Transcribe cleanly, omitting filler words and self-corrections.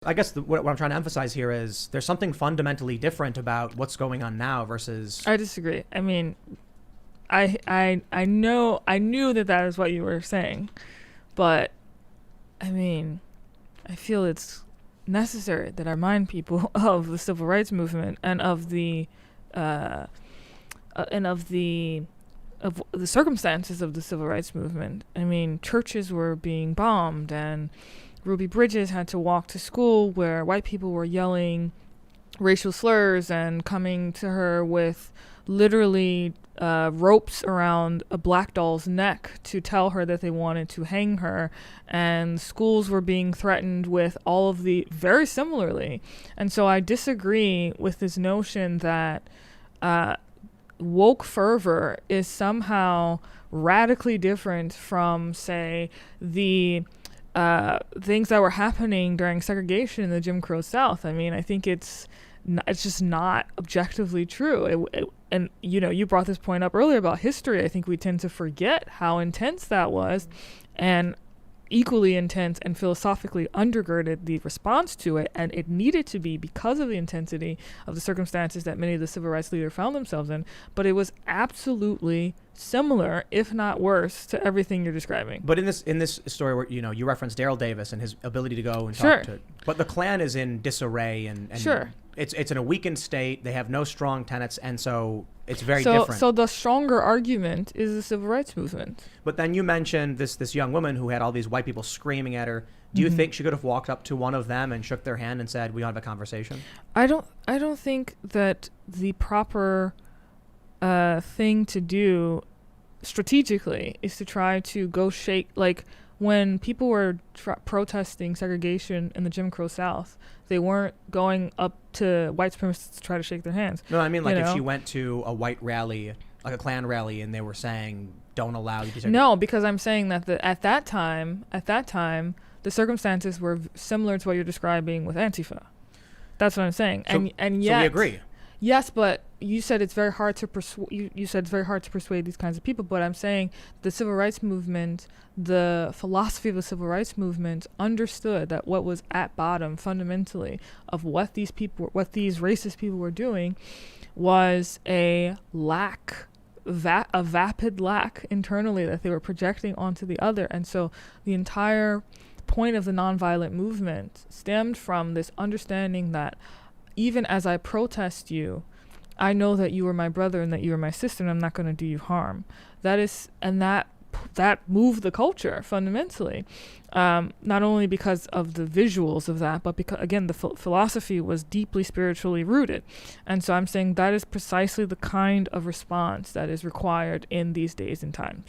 I guess what I'm trying to emphasize here is there's something fundamentally different about what's going on now versus. I disagree. I mean, I knew that is what you were saying, but I mean, I feel it's necessary that I remind people of the civil rights movement and of the circumstances of the civil rights movement. I mean, churches were being bombed, and Ruby Bridges had to walk to school where white people were yelling racial slurs and coming to her with literally ropes around a black doll's neck to tell her that they wanted to hang her, and schools were being threatened with all of the very similarly. And so I disagree with this notion that woke fervor is somehow radically different from, say, the things that were happening during segregation in the Jim Crow South. I mean, I think it's just not objectively true. And you brought this point up earlier about history. I think we tend to forget how intense that was, and equally intense and philosophically undergirded the response to it, and it needed to be because of the intensity of the circumstances that many of the civil rights leaders found themselves in. But it was absolutely similar, if not worse, to everything you're describing. But in this story where you referenced Daryl Davis and his ability to go and talk to, but the Klan is in disarray and sure. It's in a weakened state. They have no strong tenets, and so it's very different. So the stronger argument is the civil rights movement. But then you mentioned this young woman who had all these white people screaming at her. Do you think she could have walked up to one of them and shook their hand and said, "We want to have a conversation"? I don't think that the proper thing to do strategically is to try to go shake, like when people were protesting segregation in the Jim Crow South, they weren't going up to white supremacists to try to shake their hands. No, I mean, like, if she went to a white rally, like a Klan rally, and they were saying, "Don't allow you to." No, because I'm saying that at that time, the circumstances were similar to what you're describing with Antifa. That's what I'm saying. And yet, so we agree. Yes, but you said it's very hard to persuade. You said it's very hard to persuade these kinds of people. But I'm saying the civil rights movement, the philosophy of the civil rights movement, understood that what was at bottom fundamentally of what these racist people were doing, was a vapid lack internally that they were projecting onto the other. And so the entire point of the nonviolent movement stemmed from this understanding that even as I protest you, I know that you are my brother and that you are my sister, and I'm not going to do you harm. That moved the culture fundamentally, not only because of the visuals of that, but because, again, the philosophy was deeply spiritually rooted. And so I'm saying that is precisely the kind of response that is required in these days and times.